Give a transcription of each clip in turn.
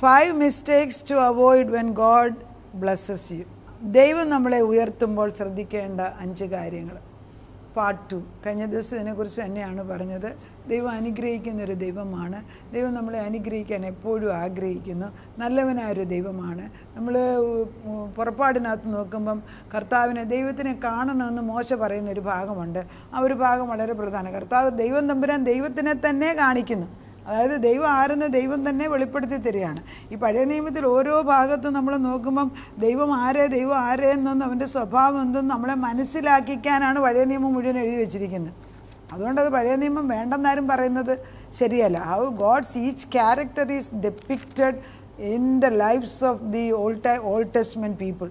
5 mistakes to avoid when God blesses you. ദൈവം നമ്മളെ ഉയർത്തുമ്പോൾ ശ്രദ്ധിക്കേണ്ട 5 കാര്യങ്ങൾ. പാർട്ട് 2. കഴിഞ്ഞ ദിവസം ഇതിനെക്കുറിച്ച് തന്നെയാണ് പറഞ്ഞത്. ദൈവം അനുഗ്രഹിക്കുന്നൊരു ദൈവമാണ്. ദൈവം നമ്മളെ അനുഗ്രഹിക്കാൻ എപ്പോഴും ആഗ്രഹിക്കുന്നു. നല്ലവനായൊരു ദൈവമാണ്. നമ്മൾ പുറപ്പാടിനകത്ത് നോക്കുമ്പം കർത്താവിനെ ദൈവത്തിനെ കാണണമെന്ന് മോശ പറയുന്നൊരു ഭാഗമുണ്ട്. ആ ഒരു ഭാഗം വളരെ പ്രധാനം. കർത്താവ് ദൈവം തമ്പുരാൻ ദൈവത്തിനെ തന്നെ കാണിക്കുന്നു. അതായത് ദൈവം ആരെന്ന് ദൈവം തന്നെ വെളിപ്പെടുത്തി തരികയാണ്. ഈ പഴയ നിയമത്തിൽ ഓരോ ഭാഗത്തും നമ്മൾ നോക്കുമ്പം ദൈവം ആരേ എന്നൊന്നും അവൻ്റെ സ്വഭാവം എന്തെന്ന് നമ്മളെ മനസ്സിലാക്കിക്കാനാണ് പഴയ നിയമം മുഴുവൻ എഴുതി വെച്ചിരിക്കുന്നത്. അതുകൊണ്ടത് പഴയ നിയമം വേണ്ടെന്നാരും പറയുന്നത് ശരിയല്ല. How God's each character is depicted in the lifes of the Old Testament people.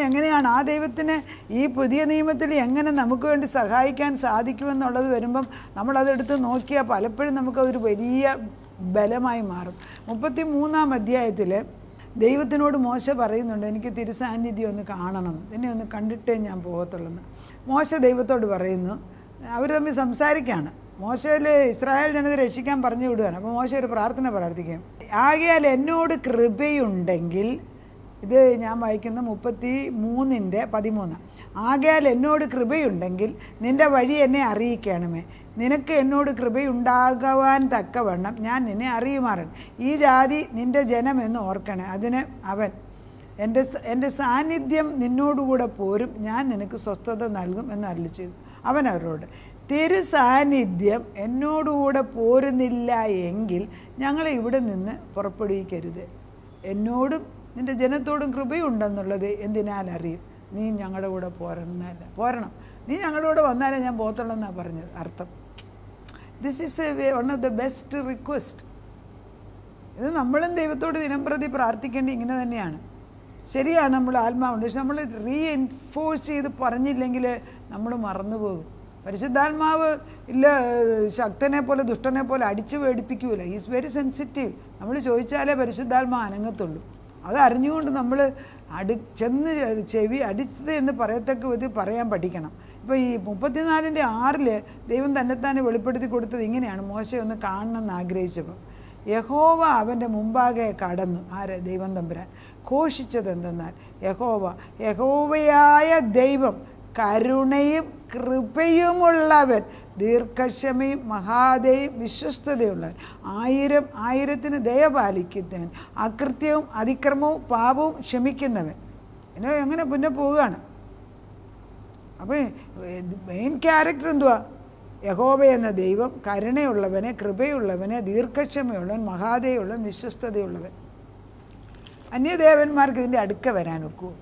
എങ്ങനെയാണ് ആ ദൈവത്തിന് ഈ പുതിയ നിയമത്തിൽ എങ്ങനെ നമുക്ക് വേണ്ടി സഹായിക്കാൻ സാധിക്കുമെന്നുള്ളത് വരുമ്പം നമ്മളതെടുത്ത് നോക്കിയാൽ പലപ്പോഴും നമുക്കതൊരു വലിയ ബലമായി മാറും. 33-ാം അധ്യായത്തിൽ ദൈവത്തിനോട് മോശ പറയുന്നുണ്ട്, എനിക്ക് തിരുസാന്നിധ്യം ഒന്ന് കാണണം, എന്നെ ഒന്ന് കണ്ടിട്ടേ ഞാൻ പോകത്തുള്ളൂ. മോശ ദൈവത്തോട് പറയുന്നു. അവർ തമ്മിൽ സംസാരിക്കുകയാണ്. മോശയിൽ ഇസ്രായേൽ ജനത രക്ഷിക്കാൻ പറഞ്ഞു വിടുകയാണ്. അപ്പോൾ മോശ ഒരു പ്രാർത്ഥന പ്രാർത്ഥിക്കും. ആകയാൽ എന്നോട് കൃപയുണ്ടെങ്കിൽ, ഇത് ഞാൻ വായിക്കുന്ന 33:13. ആകയാൽ എന്നോട് കൃപയുണ്ടെങ്കിൽ നിൻ്റെ വഴി എന്നെ അറിയിക്കണമേ. നിനക്ക് എന്നോട് കൃപയുണ്ടാകുവാൻ തക്കവണ്ണം ഞാൻ നിന്നെ അറിയുമാറണം. ഈ ജാതി നിൻ്റെ ജനമെന്ന് ഓർക്കണേ. അതിന് അവൻ, എൻ്റെ സാന്നിധ്യം നിന്നോടുകൂടെ പോരും, ഞാൻ നിനക്ക് സ്വസ്ഥത നൽകും എന്ന് അരുളി ചെയ്തു. അവൻ അവരോട്, തിരുസാന്നിധ്യം എന്നോടുകൂടെ പോരുന്നില്ല എങ്കിൽ ഞങ്ങളെ ഇവിടെ നിന്ന് പുറപ്പെടുവിക്കരുത്. എന്നോടും നിൻ്റെ ജനത്തോടും കൃപയുണ്ടെന്നുള്ളത് എന്തിനാൽ അറിയും? നീ ഞങ്ങളുടെ കൂടെ പോരണം, നീ ഞങ്ങളുടെ കൂടെ വന്നാലേ ഞാൻ പോകത്തുള്ളൂ എന്നാണ് പറഞ്ഞത്. അർത്ഥം, this is one of the best request. ഇത് നമ്മളും ദൈവത്തോട് ദിനംപ്രതി പ്രാർത്ഥിക്കേണ്ടി ഇങ്ങനെ തന്നെയാണ്. ശരിയാണ്, നമ്മൾ ആത്മാവുണ്ട്, പക്ഷെ നമ്മൾ റീഎൻഫോഴ്സ് ചെയ്ത് പറഞ്ഞില്ലെങ്കിൽ നമ്മൾ മറന്നുപോകും. പരിശുദ്ധാത്മാവ് ഇല്ല ശക്തനെ പോലെ ദുഷ്ടനെ പോലെ അടിച്ചു പേടിപ്പിക്കൂല. Is very sensitive. നമ്മൾ ചോദിച്ചാലേ പരിശുദ്ധാത്മാവ് അനങ്ങത്തുള്ളൂ. അത് അറിഞ്ഞുകൊണ്ട് നമ്മൾ ചെന്ന് ചെവി അടിച്ചത് എന്ന് പറയത്തക്ക വിധത്തിൽ പറയാൻ പഠിക്കണം. ഇപ്പോൾ ഈ 34:6 ദൈവം തന്നെത്താനെ വെളിപ്പെടുത്തി കൊടുത്തത് ഇങ്ങനെയാണ്. മോശയെ ഒന്ന് കാണണമെന്ന് ആഗ്രഹിച്ചപ്പോൾ യഹോവ അവൻ്റെ മുമ്പാകെ കടന്നു. ആര്? ദൈവം തമ്പുരാൻ. ഘോഷിച്ചത് എന്തെന്നാൽ, യഹോവയായ ദൈവം കരുണയും കൃപയുമുള്ളവൻ, ദീർഘക്ഷമയും മഹാദയും വിശ്വസ്തതയുള്ളവൻ, 1000 ദയ പാലിക്കുന്നവൻ, അകൃത്യവും അതിക്രമവും പാപവും ക്ഷമിക്കുന്നവൻ. എങ്ങനെ പിന്നെ പോവുകയാണ്. അപ്പോൾ മെയിൻ ക്യാരക്ടർ എന്തുവാ? യഹോവ എന്ന ദൈവം കരുണയുള്ളവനെ, കൃപയുള്ളവനെ, ദീർഘക്ഷമയുള്ളവൻ, മഹാദയുള്ളവൻ, വിശ്വസ്തതയുള്ളവൻ. അന്യദേവന്മാർക്ക് ഇതിൻ്റെ അടുക്ക വരാൻ ഒക്കുമോ?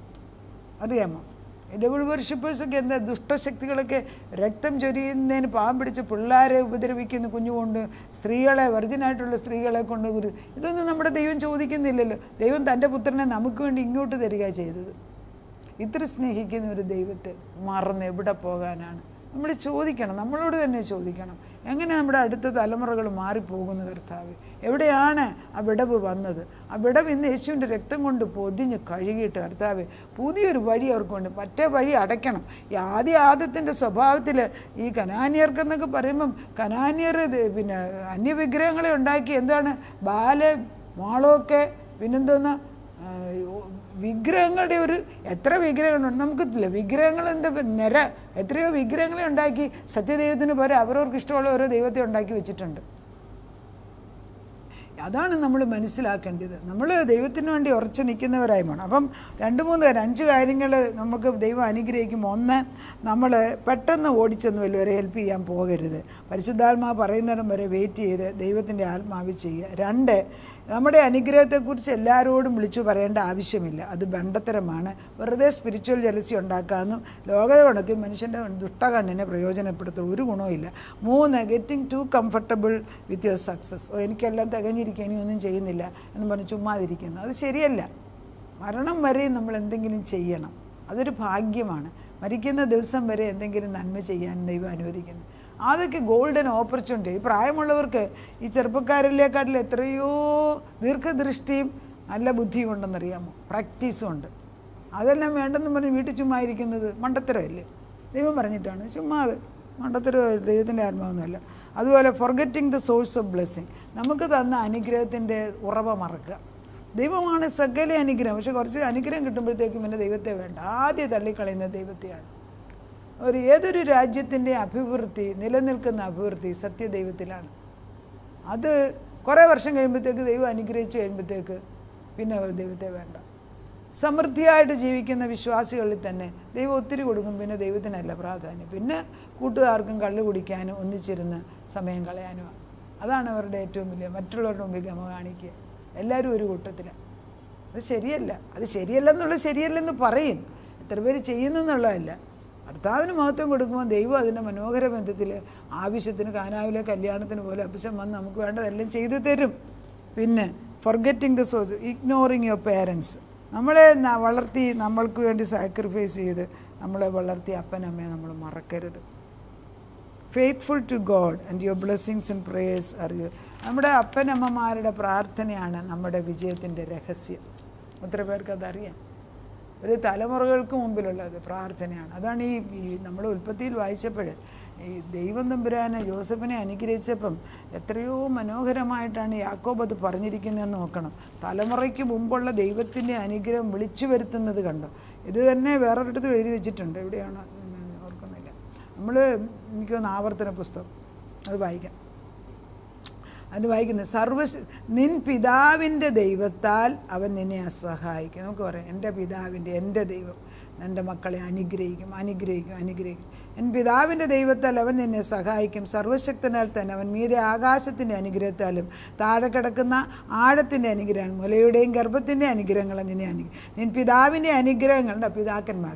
അറിയാമോ? ഡബിൾ വർഷിപ്പേഴ്സൊക്കെ എന്താ, ദുഷ്ടശക്തികളൊക്കെ രക്തം ചൊരിയുന്നതിന് പാവം പിടിച്ച് പിള്ളേരെ ഉപദ്രവിക്കുന്ന കുഞ്ഞുകൊണ്ട്, സ്ത്രീകളെ, വെർജിനായിട്ടുള്ള സ്ത്രീകളെ കൊണ്ട് ഇതൊന്നും നമ്മുടെ ദൈവം ചോദിക്കുന്നില്ലല്ലോ. ദൈവം തൻ്റെ പുത്രനെ നമുക്ക് വേണ്ടി ഇങ്ങോട്ട് തരിക ചെയ്തത്. ഇത്ര സ്നേഹിക്കുന്ന ഒരു ദൈവത്തെ മറന്ന് എവിടെ പോകാനാണ്? നമ്മൾ ചോദിക്കണം, നമ്മളോട് തന്നെ ചോദിക്കണം. എങ്ങനെ നമ്മുടെ അടുത്ത തലമുറകൾ മാറിപ്പോകുന്നു കർത്താവ്? എവിടെയാണ് ആ വിടവ് വന്നത്? ആ വിടവ് ഇന്ന് യേശുവിൻ്റെ രക്തം കൊണ്ട് പൊതിഞ്ഞ് കഴുകിയിട്ട് കർത്താവ് പുതിയൊരു വഴി അവർക്ക് കൊണ്ട് മറ്റേ വഴി അടയ്ക്കണം. ഈ ആദ്യത്തിൻ്റെ സ്വഭാവത്തിൽ ഈ കനാന്യർക്കെന്നൊക്കെ പറയുമ്പം കനാന്യർ പിന്നെ അന്യവിഗ്രഹങ്ങളെ ഉണ്ടാക്കി. എന്താണ്? മാളമൊക്കെ, പിന്നെന്തോന്ന് വിഗ്രഹങ്ങളുടെ എത്ര വിഗ്രഹങ്ങളുണ്ട് നമുക്കില്ല. വിഗ്രഹങ്ങളുടെ നിര, എത്രയോ വിഗ്രഹങ്ങളെ ഉണ്ടാക്കി സത്യദൈവത്തിന് പോലെ അവരവർക്ക് ഇഷ്ടമുള്ള ഓരോ ദൈവത്തെ ഉണ്ടാക്കി വെച്ചിട്ടുണ്ട്. അതാണ് നമ്മൾ മനസ്സിലാക്കേണ്ടത്. നമ്മൾ ദൈവത്തിന് വേണ്ടി ഉറച്ചു നിൽക്കുന്നവരായി വേണം. അപ്പം 5 കാര്യങ്ങൾ നമുക്ക് ദൈവം അനുഗ്രഹിക്കുമ്പോൾ, 1, നമ്മൾ പെട്ടെന്ന് ഓടിച്ചെന്ന് വല്ലവരെ ഹെൽപ്പ് ചെയ്യാൻ പോകരുത്. പരിശുദ്ധാത്മാവ് പറയുന്നിടം വരെ വെയിറ്റ് ചെയ്ത് ദൈവത്തിൻ്റെ ആത്മാവ് ചെയ്യുക. 2, നമ്മുടെ അനുഗ്രഹത്തെക്കുറിച്ച് എല്ലാവരോടും വിളിച്ചു പറയേണ്ട ആവശ്യമില്ല. അത് ബണ്ടത്തരമാണ്. വെറുതെ സ്പിരിച്വൽ ജലസി ഉണ്ടാക്കാമെന്നും ലോകഗുണത്തിൽ മനുഷ്യൻ്റെ ദുഷ്ടകണ്ണിനെ പ്രയോജനപ്പെടുത്തും. ഒരു ഗുണവുമില്ല. 3, getting to comfortable with your success. എനിക്കെല്ലാം തികഞ്ഞിരിക്കും, ഇനിയൊന്നും ചെയ്യുന്നില്ല എന്ന് പറഞ്ഞ് ചുമ്മാതിരിക്കുന്നു. അത് ശരിയല്ല. മരണം വരെയും നമ്മൾ എന്തെങ്കിലും ചെയ്യണം. അതൊരു ഭാഗ്യമാണ്. മരിക്കുന്ന ദിവസം വരെ എന്തെങ്കിലും നന്മ ചെയ്യാൻ ദൈവം അനുവദിക്കുന്നു. അതൊക്കെ ഗോൾഡൻ ഓപ്പർച്യൂണിറ്റി. ഈ പ്രായമുള്ളവർക്ക് ഈ ചെറുപ്പക്കാരിലേക്കാട്ടിൽ എത്രയോ ദീർഘദൃഷ്ടിയും നല്ല ബുദ്ധിയും ഉണ്ടെന്നറിയാമോ? പ്രാക്ടീസും ഉണ്ട്. അതെല്ലാം വേണ്ടെന്ന് പറഞ്ഞ് വീട്ടിൽ ചുമ്മാ ഇരിക്കുന്നത് മണ്ടത്തരമല്ലേ? ദൈവം പറഞ്ഞിട്ടാണ്. ചുമ്മാ മണ്ടത്തരം ദൈവത്തിൻ്റെ ആത്മാവൊന്നുമല്ല. അതുപോലെ ഫൊർഗെറ്റിംഗ് ദ സോഴ്സ് ഓഫ് ബ്ലെസ്സിങ്. നമുക്ക് തന്ന അനുഗ്രഹത്തിൻ്റെ ഉറവ മറക്കുക. ദൈവമാണ് സകല അനുഗ്രഹം. പക്ഷെ കുറച്ച് അനുഗ്രഹം കിട്ടുമ്പോഴത്തേക്കും പിന്നെ ദൈവത്തെ വേണ്ട, ആദ്യം തള്ളിക്കളയുന്ന ദൈവത്തെയാണ്. ഏതൊരു രാജ്യത്തിൻ്റെ അഭിവൃദ്ധി, നിലനിൽക്കുന്ന അഭിവൃദ്ധി സത്യദൈവത്തിലാണ്. അത് കുറേ വർഷം കഴിയുമ്പോഴത്തേക്ക് ദൈവം അനുഗ്രഹിച്ച് കഴിയുമ്പോഴത്തേക്ക് പിന്നെ ദൈവത്തെ വേണ്ട. സമൃദ്ധിയായിട്ട് ജീവിക്കുന്ന വിശ്വാസികളിൽ തന്നെ ദൈവം ഒത്തിരി കൊടുക്കും, പിന്നെ ദൈവത്തിനല്ല പ്രാധാന്യം. പിന്നെ കൂട്ടുകാർക്കും കള്ളു കുടിക്കാനും ഒന്നിച്ചിരുന്ന് സമയം കളയാനുമാണ്. അതാണ് അവരുടെ ഏറ്റവും വലിയ, മറ്റുള്ളവരുടെ മുമ്പിൽ ഗമ കാണിക്കുക. എല്ലാവരും ഒരു കൂട്ടത്തിലാണ്. അത് ശരിയല്ല. അത് ശരിയല്ലെന്നുള്ളത് ശരിയല്ലെന്ന് പറയും, എത്ര പേര് ചെയ്യുന്നു എന്നുള്ളതല്ല. ഭർത്താവിന് മഹത്വം കൊടുക്കുമ്പോൾ ദൈവം അതിൻ്റെ മനോഹര ബന്ധത്തിൽ ആവശ്യത്തിന് കാനാവിലെ കല്യാണത്തിന് പോലെ അപ്പച്ചൻ വന്ന് നമുക്ക് വേണ്ടതെല്ലാം ചെയ്തു തരും. പിന്നെ forgetting the source, ignoring your parents. നമ്മളെ വളർത്തി നമ്മൾക്ക് വേണ്ടി സാക്രിഫൈസ് ചെയ്ത് നമ്മളെ വളർത്തി അപ്പനമ്മയെ നമ്മൾ മറക്കരുത്. Faithful to God and your blessings and prayers are your. നമ്മുടെ അപ്പനമ്മമാരുടെ പ്രാർത്ഥനയാണ് നമ്മുടെ വിജയത്തിൻ്റെ രഹസ്യം. ഒത്തിരി പേർക്ക് അതറിയാം. ഒരു തലമുറകൾക്ക് മുമ്പിലുള്ളത് പ്രാർത്ഥനയാണ്. അതാണ് ഈ നമ്മൾ ഉൽപ്പത്തിയിൽ വായിച്ചപ്പോൾ ഈ ദൈവം തമ്പുരാനെ യോസഫിനെ അനുഗ്രഹിച്ചപ്പം എത്രയോ മനോഹരമായിട്ടാണ് യാക്കോബ് അത് പറഞ്ഞിരിക്കുന്നതെന്ന് നോക്കണം. തലമുറയ്ക്ക് മുമ്പുള്ള ദൈവത്തിൻ്റെ അനുഗ്രഹം വിളിച്ചു വരുത്തുന്നത് കണ്ടോ. ഇത് തന്നെ വേറൊരിടത്ത് എഴുതി വെച്ചിട്ടുണ്ട്, എവിടെയാണ് ഓർക്കുന്നില്ല. എനിക്ക് തോന്നുന്നു ആവർത്തന പുസ്തകം, അത് വായിക്കാം. അതിന് വായിക്കുന്നത്, നിൻ പിതാവിൻ്റെ ദൈവത്താൽ അവൻ നിന്നെ സഹായിക്കും. നമുക്ക് പറയാം, എൻ്റെ ദൈവം എൻ്റെ മക്കളെ അനുഗ്രഹിക്കും. എൻ പിതാവിൻ്റെ ദൈവത്താൽ അവൻ നിന്നെ സഹായിക്കും. സർവശക്തനാൽ തന്നെ അവൻ മീതെ ആകാശത്തിൻ്റെ അനുഗ്രഹത്താലും താഴെ കിടക്കുന്ന ആഴത്തിൻ്റെ അനുഗ്രഹം, മുലയുടെയും ഗർഭത്തിൻ്റെ അനുഗ്രഹങ്ങളും നിന്നെ നിൻ പിതാവിൻ്റെ അനുഗ്രഹങ്ങളുടെ പിതാക്കന്മാർ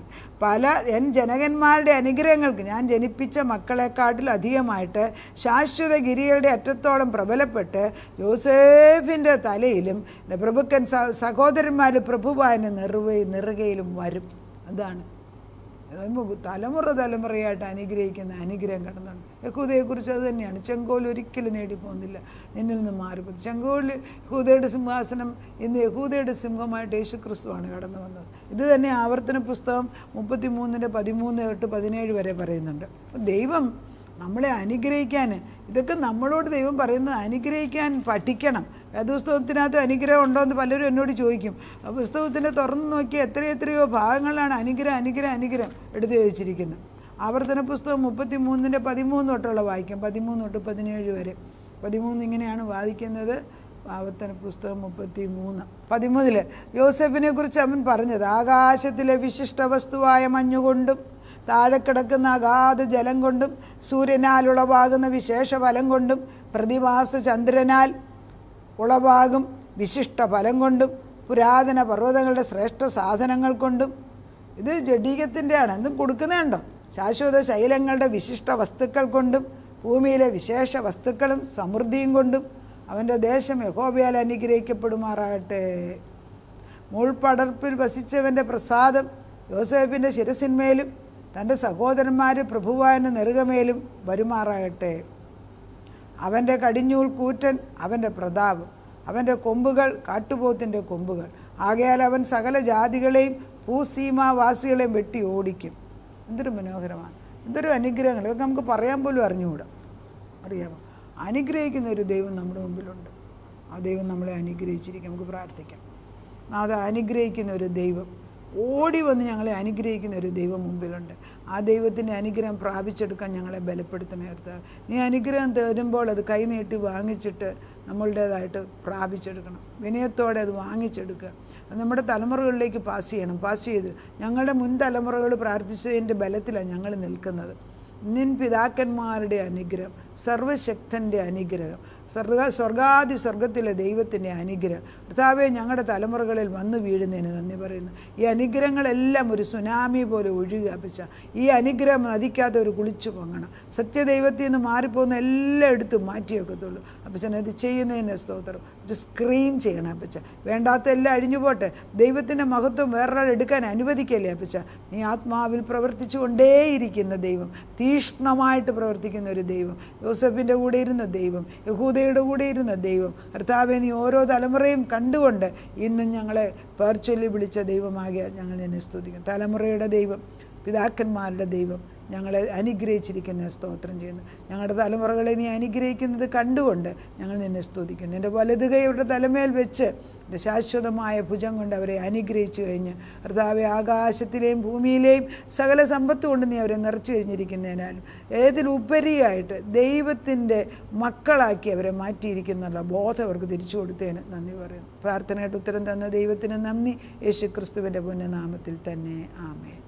എൻ ജനകന്മാരുടെ അനുഗ്രഹങ്ങൾക്ക് ഞാൻ ജനിപ്പിച്ച മക്കളെക്കാട്ടിൽ അധികമായിട്ട് ശാശ്വത ഗിരികളുടെ അറ്റത്തോളം പ്രബലപ്പെട്ട് യോസേഫിൻ്റെ തലയിലും പ്രഭുക്കൻ സഹോദരന്മാർ പ്രഭുവായന് നിറുകയിലും വരും. അതാണ് തലമുറയായിട്ട് അനുഗ്രഹിക്കുന്ന അനുഗ്രഹം കടന്നുണ്ട്. യഹൂദയെക്കുറിച്ച് അത് തന്നെയാണ്. ചെങ്കോൽ ഒരിക്കലും നേടിപ്പോകുന്നില്ല, നിന്നിൽ നിന്ന് മാറിപ്പോകും. ചെങ്കോൽ യഹൂദയുടെ സിംഹാസനം, ഇന്ന് യഹൂദയുടെ സിംഹമായിട്ട് യേശുക്രിസ്തുവാണ് കടന്നു വന്നത്. ഇത് തന്നെ ആവർത്തന പുസ്തകം 33:13-17 വരെ പറയുന്നുണ്ട്. ദൈവം നമ്മളെ അനുഗ്രഹിക്കാൻ, ഇതൊക്കെ നമ്മളോട് ദൈവം പറയുന്നത് അനുഗ്രഹിക്കാൻ പഠിക്കണം. വേദപുസ്തകത്തിനകത്ത് അനുഗ്രഹം ഉണ്ടോ എന്ന് പലരും എന്നോട് ചോദിക്കും. ആ പുസ്തകത്തിൻ്റെ തുറന്നു നോക്കി എത്രയോ ഭാഗങ്ങളാണ് അനുഗ്രഹം എടുത്തു വെച്ചിരിക്കുന്നത്. ആവർത്തന പുസ്തകം 33:13 തൊട്ടുള്ള വായിക്കും, 13 തൊട്ട് 17 വരെ. 13 ഇങ്ങനെയാണ് വാദിക്കുന്നത്. ആവർത്തന പുസ്തകം 33:13 യോസേഫിനെ കുറിച്ച് അവൻ പറഞ്ഞത്, ആകാശത്തിലെ വിശിഷ്ട വസ്തുവായ മഞ്ഞുകൊണ്ടും താഴെ കിടക്കുന്ന അഗാധ ജലം കൊണ്ടും സൂര്യനാൽ ഉളവാകുന്ന വിശേഷ ഫലം കൊണ്ടും പ്രതിമാസ ചന്ദ്രനാൽ ഉളവാകും വിശിഷ്ട ഫലം കൊണ്ടും പുരാതന പർവ്വതങ്ങളുടെ ശ്രേഷ്ഠ സാധനങ്ങൾ കൊണ്ടും. ഇത് ജഡീകത്തിൻ്റെയാണ്, എന്തും കൊടുക്കുന്നതുണ്ടോ. ശാശ്വത ശൈലങ്ങളുടെ വിശിഷ്ട വസ്തുക്കൾ കൊണ്ടും ഭൂമിയിലെ വിശേഷ വസ്തുക്കളും സമൃദ്ധിയും കൊണ്ടും അവൻ്റെ ദേശം യഹോവയാൽ അനുഗ്രഹിക്കപ്പെടുമാറാകട്ടെ. മുൾപടർപ്പിൽ വസിച്ചവൻ്റെ പ്രസാദം യോസേഫിൻ്റെ ശിരസിന്മേലും തൻ്റെ സഹോദരന്മാർ പ്രഭുവായന് നെറുകമേലും വരുമാറാകട്ടെ. അവൻ്റെ കടിഞ്ഞൂൽ കൂറ്റൻ, അവൻ്റെ പ്രതാപം, അവൻ്റെ കൊമ്പുകൾ കാട്ടുപോത്തിൻ്റെ കൊമ്പുകൾ. ആകയാൽ അവൻ സകല ജാതികളെയും ഭൂസീമാവാസികളെയും വെട്ടി ഓടിക്കും. എന്തൊരു മനോഹരമാണ്, എന്തൊരു അനുഗ്രഹങ്ങൾ. ഇതൊക്കെ നമുക്ക് പറയാൻ പോലും അറിഞ്ഞുകൂടാ. അറിയാമോ? അനുഗ്രഹിക്കുന്ന ഒരു ദൈവം നമ്മുടെ മുമ്പിലുണ്ട്. ആ ദൈവം നമ്മളെ അനുഗ്രഹിച്ചിരിക്കും. നമുക്ക് പ്രാർത്ഥിക്കാം. അത് അനുഗ്രഹിക്കുന്ന ഒരു ദൈവം, ഓടി വന്ന് ഞങ്ങളെ അനുഗ്രഹിക്കുന്ന ഒരു ദൈവം മുമ്പിലുണ്ട്. ആ ദൈവത്തിൻ്റെ അനുഗ്രഹം പ്രാപിച്ചെടുക്കാൻ ഞങ്ങളെ ബലപ്പെടുത്തണേ കർത്താവേ. നീ അനുഗ്രഹം തരുമ്പോൾ അത് കൈനീട്ടി വാങ്ങിച്ചിട്ട് നമ്മളുടേതായിട്ട് പ്രാപിച്ചെടുക്കണം. വിനയത്തോടെ അത് വാങ്ങിച്ചെടുക്കുക. അത് നമ്മുടെ തലമുറകളിലേക്ക് പാസ് ചെയ്യണം. പാസ് ചെയ്ത് ഞങ്ങളുടെ മുൻ തലമുറകൾ പ്രാർത്ഥിച്ചതിൻ്റെ ബലത്തിലാണ് ഞങ്ങൾ നിൽക്കുന്നത്. നിൻ പിതാക്കന്മാരുടെ അനുഗ്രഹം, സർവശക്തൻ്റെ അനുഗ്രഹം, സ്വർഗാദി സ്വർഗത്തിലെ ദൈവത്തിൻ്റെ അനുഗ്രഹം കർത്താവേ ഞങ്ങളുടെ തലമുറകളിൽ വന്നു വീഴുന്നതിന് നന്ദി പറയുന്നു. ഈ അനുഗ്രഹങ്ങളെല്ലാം ഒരു സുനാമി പോലെ ഒഴുകുക അപ്പച്ച. ഈ അനുഗ്രഹം നദിക്കാതെ ഒരു കുളിച്ചു പൊങ്ങണം. സത്യദൈവത്തിൽ നിന്ന് മാറിപ്പോകുന്ന എല്ലാം എടുത്ത് മാറ്റിവെക്കത്തുള്ളൂ അപ്പച്ചൻ. അത് ചെയ്യുന്നതിന് സ്തോത്രം. ഒരു സ്ക്രീൻ ചെയ്യണം അപ്പച്ച. വേണ്ടാത്ത എല്ലാം അഴിഞ്ഞു പോട്ടെ. ദൈവത്തിൻ്റെ മഹത്വം വേറൊരാൾ എടുക്കാൻ അനുവദിക്കല്ലേ അപ്പച്ച. നീ ആത്മാവിൽ പ്രവർത്തിച്ചു കൊണ്ടേയിരിക്കുന്ന ദൈവം, തീഷ്ണമായിട്ട് പ്രവർത്തിക്കുന്ന ഒരു ദൈവം, യോസഫിൻ്റെ കൂടെ ഇരുന്ന ദൈവം, യഹൂദയുടെ കൂടെ ഇരുന്ന ദൈവം. കർത്താവേ നീ ഓരോ തലമുറയും കണ്ടുകൊണ്ട് ഇന്നും ഞങ്ങളെ പേർ ചൊല്ലി വിളിച്ച ദൈവമാകിയാൽ ഞങ്ങൾ നിന്നെ സ്തുതിക്കും. തലമുറയുടെ ദൈവം, പിതാക്കന്മാരുടെ ദൈവം, ഞങ്ങളെ അനുഗ്രഹിച്ചിരിക്കുന്ന സ്തോത്രം ചെയ്യുന്നു. ഞങ്ങളുടെ തലമുറകളെ നീ അനുഗ്രഹിക്കുന്നത് കണ്ടുകൊണ്ട് ഞങ്ങൾ നിന്നെ സ്തുതിക്കുന്നു. എൻ്റെ വലതു കൈ അവരുടെ തലമേൽ വെച്ച് എൻ്റെ ശാശ്വതമായ ഭുജം കൊണ്ട് അവരെ അനുഗ്രഹിച്ചു കഴിഞ്ഞ് കർത്താവെ, ആകാശത്തിലെയും ഭൂമിയിലെയും സകല സമ്പത്ത് കൊണ്ട് നീ അവരെ നിറച്ചു കഴിഞ്ഞിരിക്കുന്നതിനാലും ഏതിലുപരിയായിട്ട് ദൈവത്തിൻ്റെ മക്കളാക്കി അവരെ മാറ്റിയിരിക്കുന്നുള്ള ബോധം അവർക്ക് തിരിച്ചു കൊടുത്തതിന് നന്ദി പറയുന്നു. പ്രാർത്ഥനയായിട്ട് ഉത്തരം തന്ന ദൈവത്തിന് നന്ദി. യേശു ക്രിസ്തുവിൻ്റെ പുണ്യനാമത്തിൽ തന്നെ. ആമേൻ.